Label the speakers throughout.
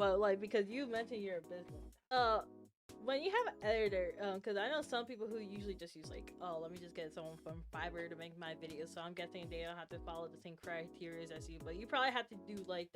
Speaker 1: but like because you mentioned you're a business. When you have an editor, because I know some people who usually just use like, oh, let me just get someone from Fiverr to make my videos. So I'm guessing they don't have to follow the same criteria as you, but you probably have to do like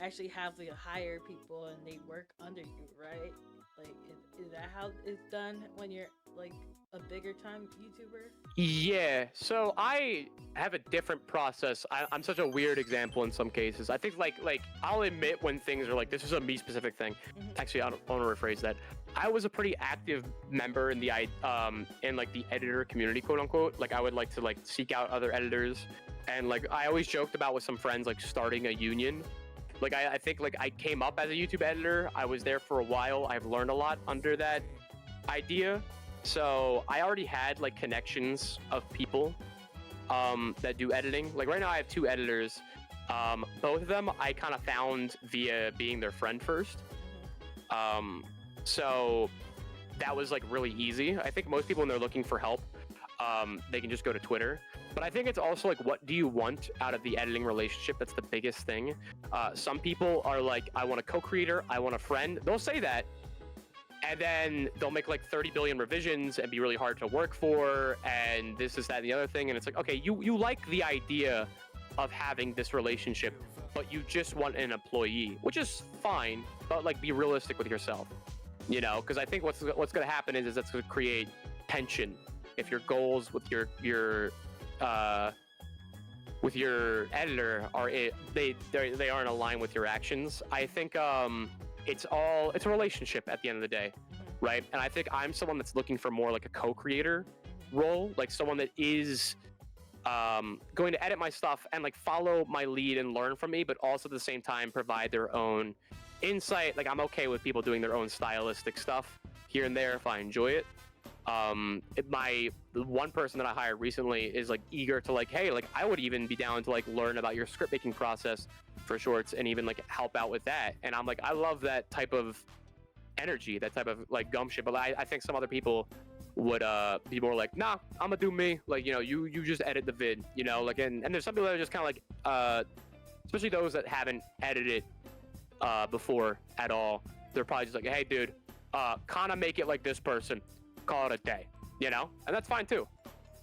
Speaker 1: actually have to hire people and they work under you, right? Like, is that how it's done when you're like a bigger time YouTuber?
Speaker 2: Yeah, so I have a different process. I'm such a weird example in some cases. I think like I'll admit when things are like, this is a me specific thing. Actually, I want to rephrase that. I was a pretty active member in the like the editor community, quote unquote. Like I would like to like seek out other editors, and like I always joked about with some friends like starting a union. Like I think like I came up as a YouTube editor. I was there for a while. I've learned a lot under that idea. So I already had like connections of people that do editing. Like right now I have 2 editors. Both of them I kind of found via being their friend first. So that was like really easy. I think most people when they're looking for help, they can just go to Twitter. But I think it's also like, what do you want out of the editing relationship? That's the biggest thing. Some people are like, I want a co-creator, I want a friend. They'll say that, and then they'll make like 30 billion revisions and be really hard to work for, and this is that and the other thing. And it's like, okay, you like the idea of having this relationship, but you just want an employee, which is fine, but like be realistic with yourself, you know? Because I think what's going to happen is that's going to create tension if your goals with your editor are they aren't aligned with your actions. I think it's a relationship at the end of the day, right? And I think I'm someone that's looking for more like a co-creator role, like someone that is going to edit my stuff and like follow my lead and learn from me, but also at the same time provide their own insight. Like I'm okay with people doing their own stylistic stuff here and there if I enjoy it. The one person that I hired recently is like eager to like, hey, like I would even be down to like learn about your script making process for shorts and even like help out with that. And I'm like, I love that type of energy, that type of like gumption. But I think some other people would be more like, nah, I'm gonna do me. Like, you know, you just edit the vid, you know, like, and there's some people that are just kind of like, especially those that haven't edited before at all. They're probably just like, hey, dude, kind of make it like this person. Call it a day, you know, and that's fine too.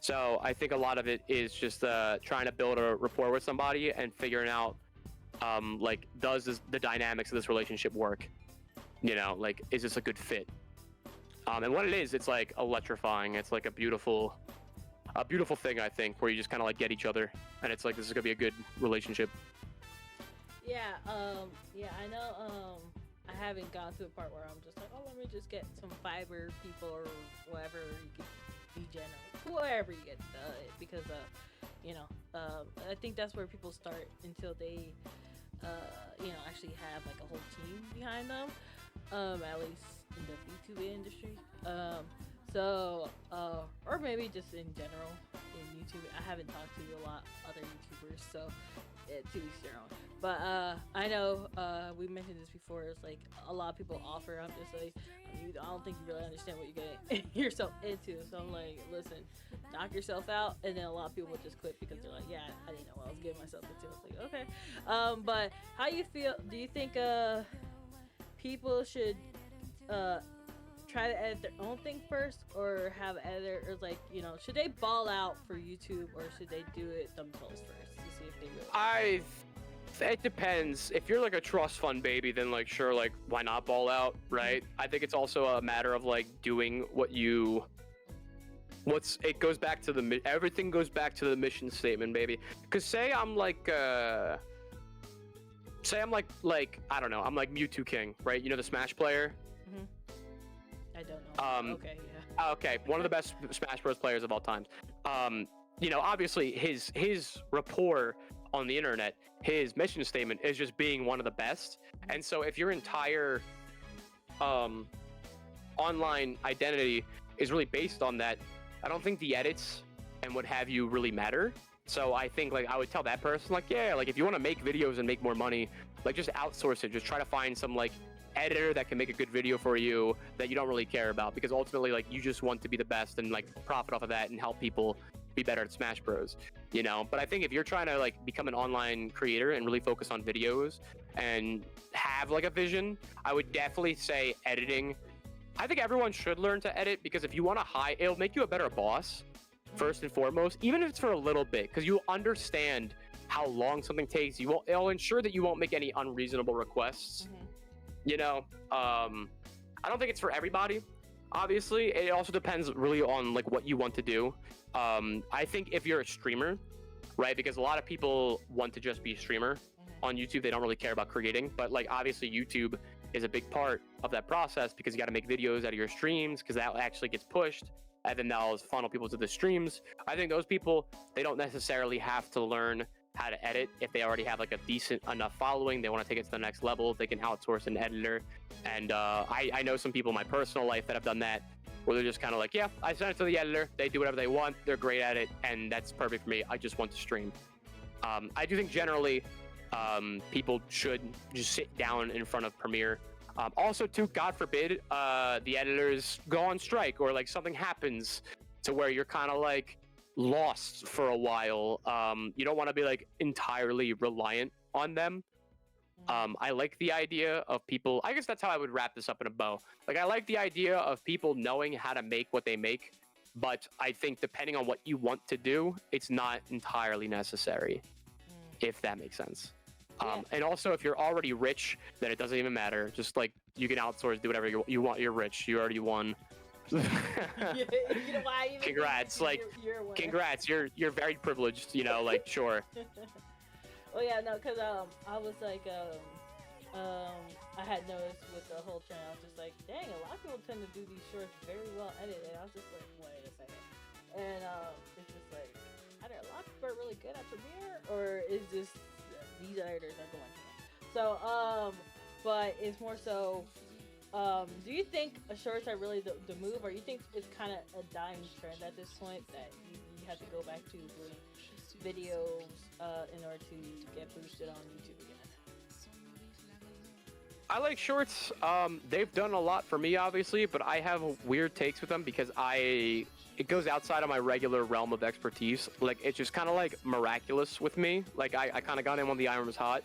Speaker 2: So I think a lot of it is just trying to build a rapport with somebody and figuring out like, does the dynamics of this relationship work, you know, like, is this a good fit? And what it is, it's like electrifying. It's like a beautiful thing, I think, where you just kind of like get each other, and it's like, this is gonna be a good relationship.
Speaker 1: Yeah, I know. I haven't gotten to the part where I'm just like, oh, let me just get some Fiverr people or whatever you can be general, whoever you get because you know, I think that's where people start until they you know, actually have like a whole team behind them, at least in the VTuber industry. So or maybe just in general in YouTube. I haven't talked to a lot other YouTubers, so to each their own. But I know we mentioned this before. It's like a lot of people offer. I'm just like, I don't think you really understand what you're getting yourself into. So I'm like, listen, knock yourself out. And then a lot of people would just quit because they're like, yeah, I didn't know what I was getting myself into. It's like, okay. But how you feel? Do you think people should try to edit their own thing first, or have editors, like, you know, should they ball out for YouTube, or should they do it themselves first to see if they really
Speaker 2: it depends. If you're like a trust fund baby, then like, sure, like, why not ball out, right? I think it's also a matter of like doing it goes back to everything goes back to the mission statement, baby. Because say I'm like I don't know, I'm like Mewtwo King, right? You know, the Smash player.
Speaker 1: I don't know. Okay, yeah.
Speaker 2: Okay, one of the best Smash Bros. Players of all time. You know, obviously his rapport on the internet, his mission statement is just being one of the best. And so if your entire online identity is really based on that, I don't think the edits and what have you really matter. So I think like I would tell that person like, yeah, like if you want to make videos and make more money, like just outsource it. Just try to find some like editor that can make a good video for you that you don't really care about, because ultimately like you just want to be the best and like profit off of that and help people be better at Smash Bros, you know. But I think if you're trying to like become an online creator and really focus on videos and have like a vision, I would definitely say editing. I think everyone should learn to edit, because if you want to it'll make you a better boss, first and foremost, even if it's for a little bit, because you'll understand how long something takes. It'll ensure that you won't make any unreasonable requests. You know, I don't think it's for everybody. Obviously, it also depends really on like what you want to do. I think if you're a streamer, right, because a lot of people want to just be a streamer on YouTube, they don't really care about creating, but like obviously YouTube is a big part of that process, because you got to make videos out of your streams, because that actually gets pushed, and then that'll funnel people to the streams. I think those people, they don't necessarily have to learn how to edit. If they already have like a decent enough following, they want to take it to the next level, they can outsource an editor. And I know some people in my personal life that have done that, where they're just kind of like, yeah, I send it to the editor, they do whatever they want, they're great at it, and that's perfect for me. I just want to stream. I do think generally people should just sit down in front of Premiere. Also, too, God forbid the editors go on strike, or like something happens to where you're kind of like lost for a while. You don't want to be like entirely reliant on them. I like the idea of people, I guess that's how I would wrap this up in a bow. Like, I like the idea of people knowing how to make what they make, but I think depending on what you want to do, it's not entirely necessary, if that makes sense. And also, if you're already rich, then it doesn't even matter. Just like, you can outsource, do whatever you want. You're rich. You already won.
Speaker 1: You know why?
Speaker 2: Congrats! Like, congrats. You're very privileged. You know, like, sure.
Speaker 1: Well, yeah, no, cause I was like I had noticed with the whole trend, I was just like, dang, a lot of people tend to do these shorts very well edited. I was just like, wait a second, and it's just like, are there a lot of people are really good at Premiere, or is just these editors are going? So but it's more so. Do you think shorts are really the move, or you think it's kind of a dying trend at this point, that you have to go back to doing videos in order to get boosted on YouTube again?
Speaker 2: I like shorts. They've done a lot for me, obviously, but I have weird takes with them, because it goes outside of my regular realm of expertise. Like, it's just kind of like miraculous with me. Like, I kind of got in when the iron was hot.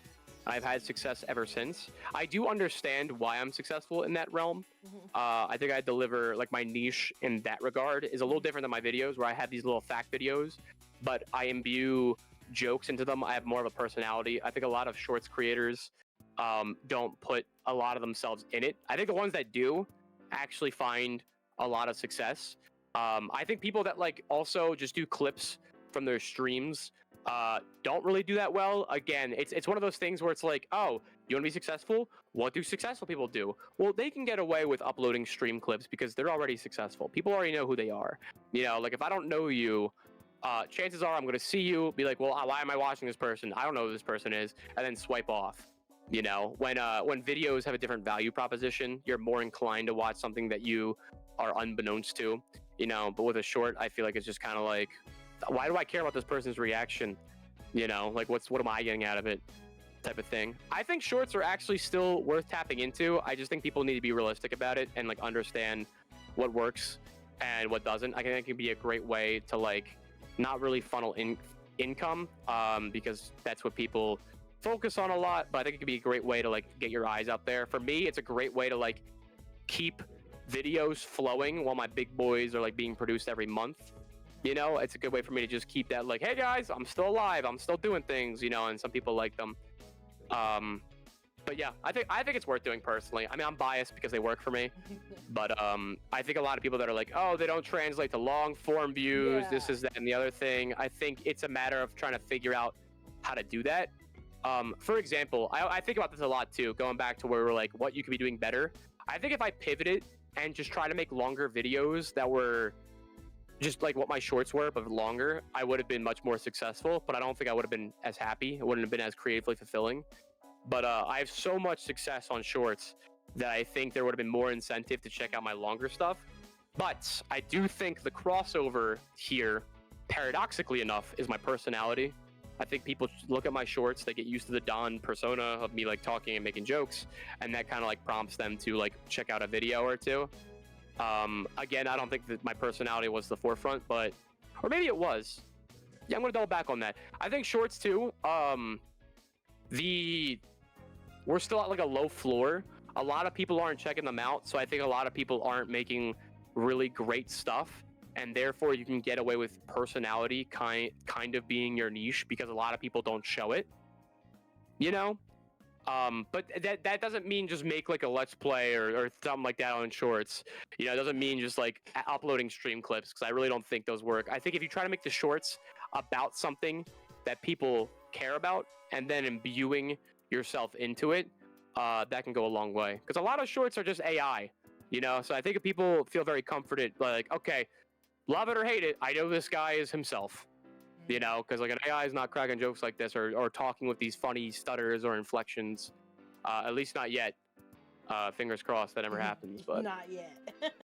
Speaker 2: I've had success ever since. I do understand why I'm successful in that realm. I think I deliver, like, my niche in that regard is a little different than my videos, where I have these little fact videos, but I imbue jokes into them. I have more of a personality. I think a lot of shorts creators don't put a lot of themselves in it. I think the ones that do actually find a lot of success. I think people that like also just do clips from their streams don't really do that well. Again, it's one of those things where it's like, oh, you want to be successful? What do successful people do? Well, they can get away with uploading stream clips because they're already successful. People already know who they are. You know, like, if I don't know you, chances are I'm going to see you, be like, well, why am I watching this person? I don't know who this person is, and then swipe off. You know, when videos have a different value proposition, you're more inclined to watch something that you are unbeknownst to, you know. But with a short, I feel like it's just kind of like, why do I care about this person's reaction? You know, like, what am I getting out of it, type of thing. I think shorts are actually still worth tapping into. I just think people need to be realistic about it and like understand what works and what doesn't. I think it can be a great way to like not really funnel income, because that's what people focus on a lot, but I think it could be a great way to like get your eyes out there. For me, it's a great way to like keep videos flowing while my big boys are like being produced every month. You know, it's a good way for me to just keep that like, hey guys, I'm still alive, I'm still doing things, you know, and some people like them. But yeah, I think it's worth doing personally. I mean, I'm biased because they work for me, but I think a lot of people that are like, oh, they don't translate to long form views, this is that and the other thing. I think it's a matter of trying to figure out how to do that. For example, I think about this a lot too, going back to where we're like, what you could be doing better. I think if I pivoted and just try to make longer videos that were just like what my shorts were, but longer, I would have been much more successful, but I don't think I would have been as happy. It wouldn't have been as creatively fulfilling. But I have so much success on shorts that I think there would have been more incentive to check out my longer stuff. But I do think the crossover here, paradoxically enough, is my personality. I think people look at my shorts, they get used to the Don persona of me like talking and making jokes, and that kind of like prompts them to like check out a video or two. Again, I don't think that my personality was the forefront, but, or maybe it was. Yeah, I'm gonna double back on that. I think shorts too, we're still at like a low floor. A lot of people aren't checking them out, so I think a lot of people aren't making really great stuff, and therefore you can get away with personality kind of being your niche because a lot of people don't show it, you know. But that doesn't mean just make like a let's play or something like that on shorts. You know, it doesn't mean just like uploading stream clips, because I really don't think those work. I think if you try to make the shorts about something that people care about and then imbuing yourself into it, that can go a long way. Because a lot of shorts are just AI, you know. So I think if people feel very comforted, like, okay, love it or hate it, I know this guy is himself. You know, because like an AI is not cracking jokes like this or talking with these funny stutters or inflections. At least not yet. Fingers crossed that never happens. But
Speaker 1: not yet.